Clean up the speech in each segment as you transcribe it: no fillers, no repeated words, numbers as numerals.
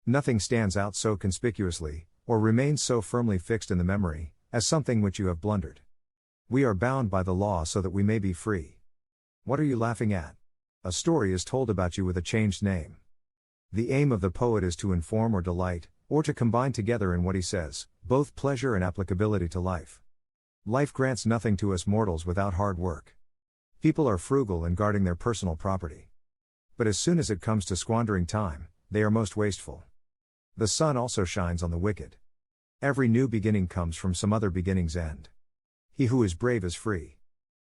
Nothing stands out so conspicuously, or remains so firmly fixed in the memory, as something which you have blundered. We are bound by the law so that we may be free. What are you laughing at? A story is told about you with a changed name. The aim of the poet is to inform or delight, or to combine together in what he says, both pleasure and applicability to life. Life grants nothing to us mortals without hard work. People are frugal in guarding their personal property. But as soon as it comes to squandering time, they are most wasteful. The sun also shines on the wicked. Every new beginning comes from some other beginning's end. He who is brave is free.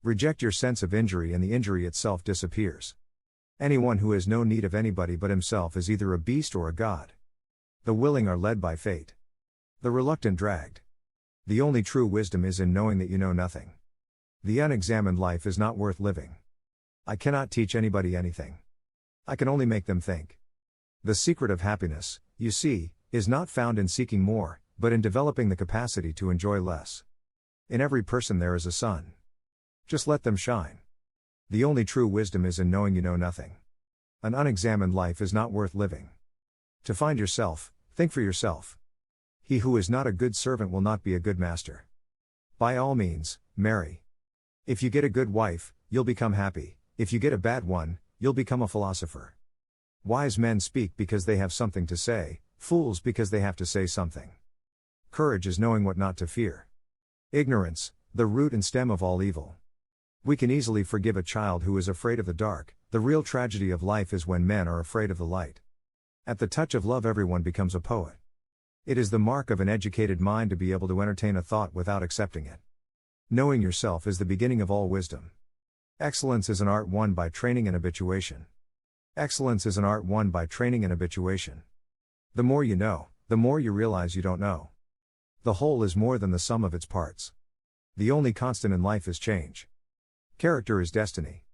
Reject your sense of injury and the injury itself disappears. Anyone who has no need of anybody but himself is either a beast or a god. The willing are led by fate. The reluctant dragged. The only true wisdom is in knowing that you know nothing. The unexamined life is not worth living. I cannot teach anybody anything. I can only make them think. The secret of happiness, you see, is not found in seeking more, but in developing the capacity to enjoy less. In every person there is a sun. Just let them shine. The only true wisdom is in knowing you know nothing. An unexamined life is not worth living. To find yourself, think for yourself. He who is not a good servant will not be a good master. By all means, marry. If you get a good wife, you'll become happy. If you get a bad one, you'll become a philosopher. Wise men speak because they have something to say, fools because they have to say something. Courage is knowing what not to fear. Ignorance, the root and stem of all evil. We can easily forgive a child who is afraid of the dark. The real tragedy of life is when men are afraid of the light. At the touch of love everyone becomes a poet. It is the mark of an educated mind to be able to entertain a thought without accepting it. Knowing yourself is the beginning of all wisdom. Excellence is an art won by training and habituation. Excellence is an art won by training and habituation. The more you know, the more you realize you don't know. The whole is more than the sum of its parts. The only constant in life is change. Character is destiny.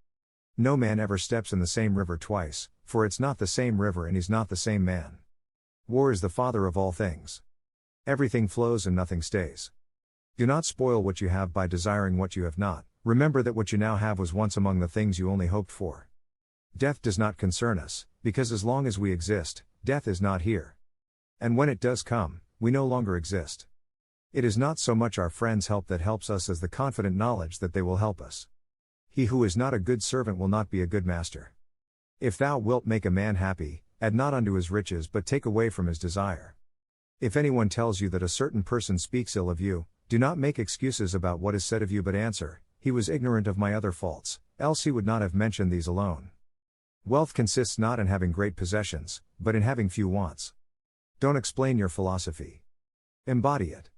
No man ever steps in the same river twice, for it's not the same river and he's not the same man. War is the father of all things. Everything flows and nothing stays. Do not spoil what you have by desiring what you have not. Remember that what you now have was once among the things you only hoped for. Death does not concern us, because as long as we exist, death is not here. And when it does come, we no longer exist. It is not so much our friends' help that helps us as the confident knowledge that they will help us. He who is not a good servant will not be a good master. If thou wilt make a man happy, add not unto his riches but take away from his desire. If anyone tells you that a certain person speaks ill of you, do not make excuses about what is said of you but answer, he was ignorant of my other faults, else he would not have mentioned these alone. Wealth consists not in having great possessions, but in having few wants. Don't explain your philosophy. Embody it.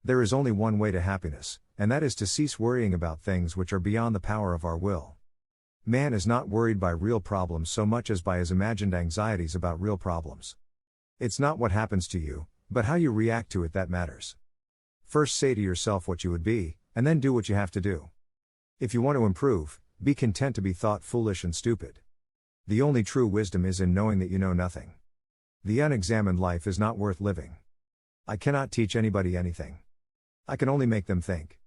There is only one way to happiness, and that is to cease worrying about things which are beyond the power of our will. Man is not worried by real problems so much as by his imagined anxieties about real problems. It's not what happens to you, but how you react to it that matters. First say to yourself what you would be, and then do what you have to do. If you want to improve, be content to be thought foolish and stupid. The only true wisdom is in knowing that you know nothing. The unexamined life is not worth living. I cannot teach anybody anything. I can only make them think.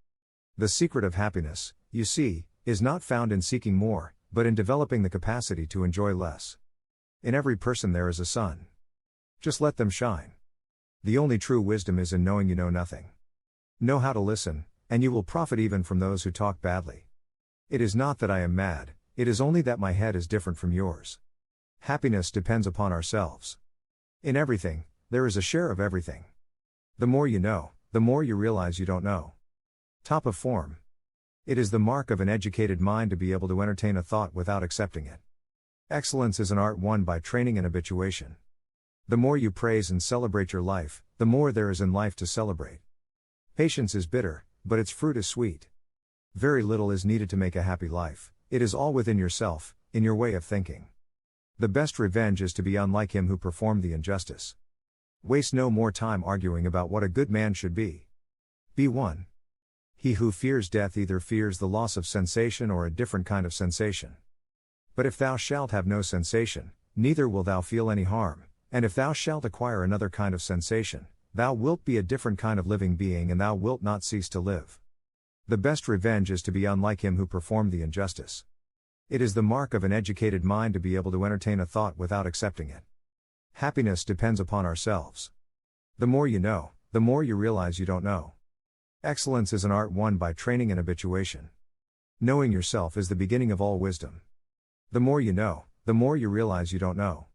The secret of happiness, you see, is not found in seeking more, but in developing the capacity to enjoy less. In every person there is a sun. Just let them shine. The only true wisdom is in knowing you know nothing. Know how to listen, and you will profit even from those who talk badly. It is not that I am mad, it is only that my head is different from yours. Happiness depends upon ourselves. In everything, there is a share of everything. The more you know, the more you realize you don't know. Top of form. It is the mark of an educated mind to be able to entertain a thought without accepting it. Excellence is an art won by training and habituation. The more you praise and celebrate your life, the more there is in life to celebrate. Patience is bitter, but its fruit is sweet. Very little is needed to make a happy life, it is all within yourself, in your way of thinking. The best revenge is to be unlike him who performed the injustice. Waste no more time arguing about what a good man should be. Be one. He who fears death either fears the loss of sensation or a different kind of sensation. But if thou shalt have no sensation, neither will thou feel any harm, and if thou shalt acquire another kind of sensation, thou wilt be a different kind of living being and thou wilt not cease to live. The best revenge is to be unlike him who performed the injustice. It is the mark of an educated mind to be able to entertain a thought without accepting it. Happiness depends upon ourselves. The more you know, the more you realize you don't know. Excellence is an art won by training and habituation. Knowing yourself is the beginning of all wisdom. The more you know, the more you realize you don't know.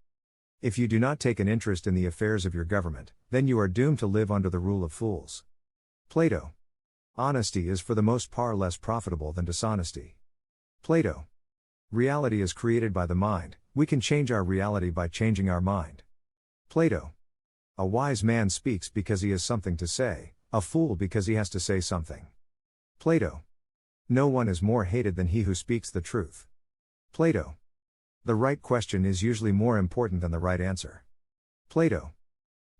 If you do not take an interest in the affairs of your government, then you are doomed to live under the rule of fools. Plato. Honesty is for the most part less profitable than dishonesty. Plato. Reality is created by the mind, we can change our reality by changing our mind. Plato. A wise man speaks because he has something to say, a fool because he has to say something. Plato. No one is more hated than he who speaks the truth. Plato. The right question is usually more important than the right answer. Plato.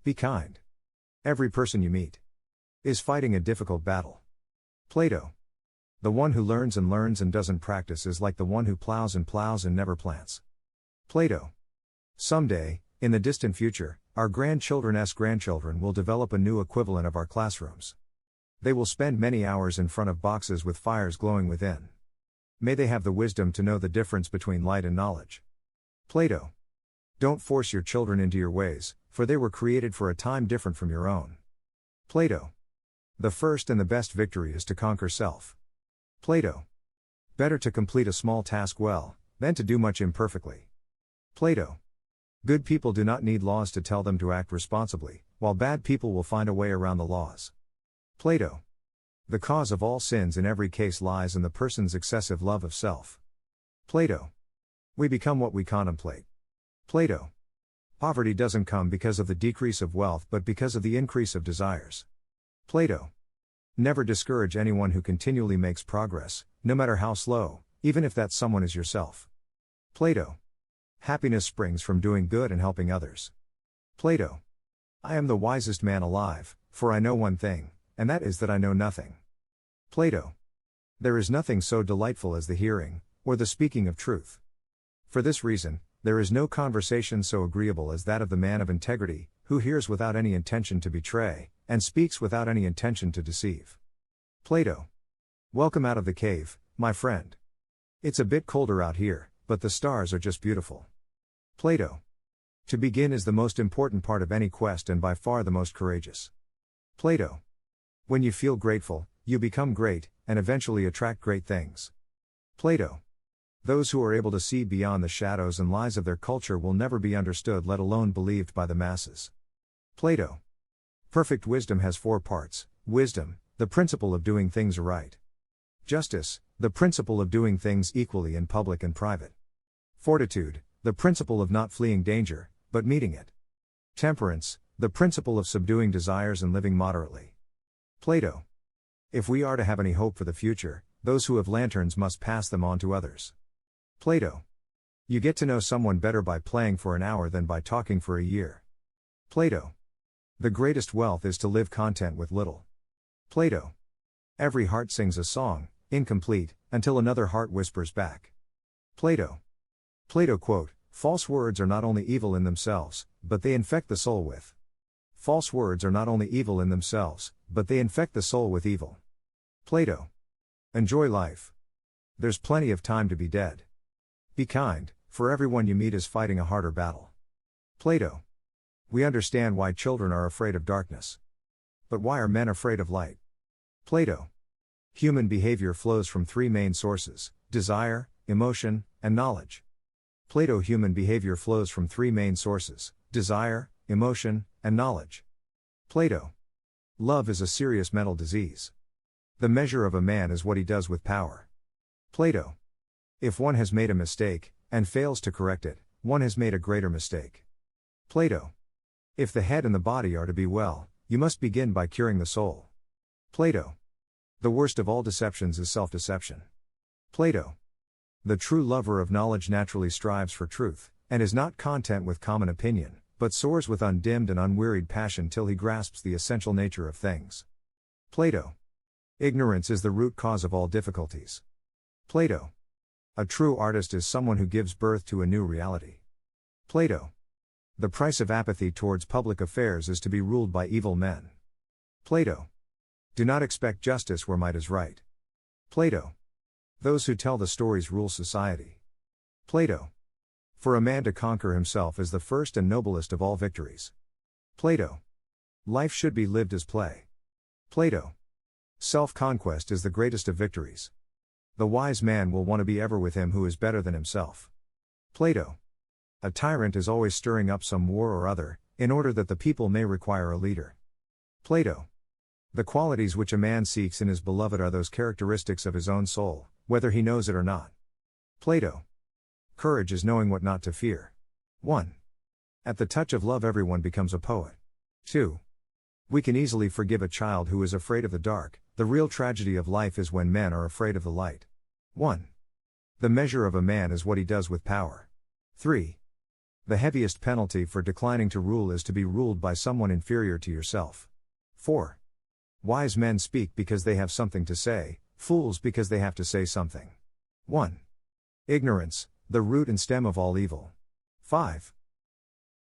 Be kind. Every person you meet is fighting a difficult battle. Plato. The one who learns and doesn't practice is like the one who plows and never plants. Plato. Someday, in the distant future, our grandchildren's grandchildren will develop a new equivalent of our classrooms. They will spend many hours in front of boxes with fires glowing within. May they have the wisdom to know the difference between light and knowledge. Plato. Don't force your children into your ways, for they were created for a time different from your own. Plato. The first and the best victory is to conquer self. Plato. Better to complete a small task well, than to do much imperfectly. Plato. Good people do not need laws to tell them to act responsibly, while bad people will find a way around the laws. Plato. The cause of all sins in every case lies in the person's excessive love of self. Plato. We become what we contemplate. Plato. Poverty doesn't come because of the decrease of wealth but because of the increase of desires. Plato. Never discourage anyone who continually makes progress, no matter how slow, even if that someone is yourself. Plato. Happiness springs from doing good and helping others. Plato. I am the wisest man alive, for I know one thing, and that is that I know nothing. Plato. There is nothing so delightful as the hearing, or the speaking of truth. For this reason, there is no conversation so agreeable as that of the man of integrity, who hears without any intention to betray, and speaks without any intention to deceive. Plato. Welcome out of the cave, my friend. It's a bit colder out here, but the stars are just beautiful. Plato. To begin is the most important part of any quest and by far the most courageous. Plato. When you feel grateful, you become great, and eventually attract great things. Plato. Those who are able to see beyond the shadows and lies of their culture will never be understood, let alone believed by the masses. Plato. Perfect wisdom has 4 parts: wisdom, the principle of doing things right; justice, the principle of doing things equally in public and private; fortitude, the principle of not fleeing danger, but meeting it; temperance, the principle of subduing desires and living moderately. Plato. If we are to have any hope for the future, those who have lanterns must pass them on to others. Plato. You get to know someone better by playing for an hour than by talking for a year. Plato. The greatest wealth is to live content with little. Plato. Every heart sings a song, incomplete, until another heart whispers back. Plato. Plato quote, false words are not only evil in themselves, but they infect the soul with. False words are not only evil in themselves, but they infect the soul with evil. Plato. Enjoy life. There's plenty of time to be dead. Be kind, for everyone you meet is fighting a harder battle. Plato. We understand why children are afraid of darkness. But why are men afraid of light? Plato. Human behavior flows from 3 main sources: desire, emotion, and knowledge. Plato. Human behavior flows from 3 main sources: desire, emotion, and knowledge. Plato. Love is a serious mental disease. The measure of a man is what he does with power. Plato. If one has made a mistake, and fails to correct it, one has made a greater mistake. Plato. If the head and the body are to be well, you must begin by curing the soul. Plato. The worst of all deceptions is self-deception. Plato. The true lover of knowledge naturally strives for truth, and is not content with common opinion, but soars with undimmed and unwearied passion till he grasps the essential nature of things. Plato. Ignorance is the root cause of all difficulties. Plato. A true artist is someone who gives birth to a new reality. Plato. The price of apathy towards public affairs is to be ruled by evil men. Plato. Do not expect justice where might is right. Plato. Those who tell the stories rule society. Plato. For a man to conquer himself is the first and noblest of all victories. Plato. Life should be lived as play. Plato. Self-conquest is the greatest of victories. The wise man will want to be ever with him who is better than himself. Plato. A tyrant is always stirring up some war or other, in order that the people may require a leader. Plato. The qualities which a man seeks in his beloved are those characteristics of his own soul, whether he knows it or not. Plato. Courage is knowing what not to fear. 1. At the touch of love everyone becomes a poet. 2. We can easily forgive a child who is afraid of the dark. The real tragedy of life is when men are afraid of the light. 1. The measure of a man is what he does with power. 3. The heaviest penalty for declining to rule is to be ruled by someone inferior to yourself. 4. Wise men speak because they have something to say, fools because they have to say something. 1. Ignorance, the root and stem of all evil. 5.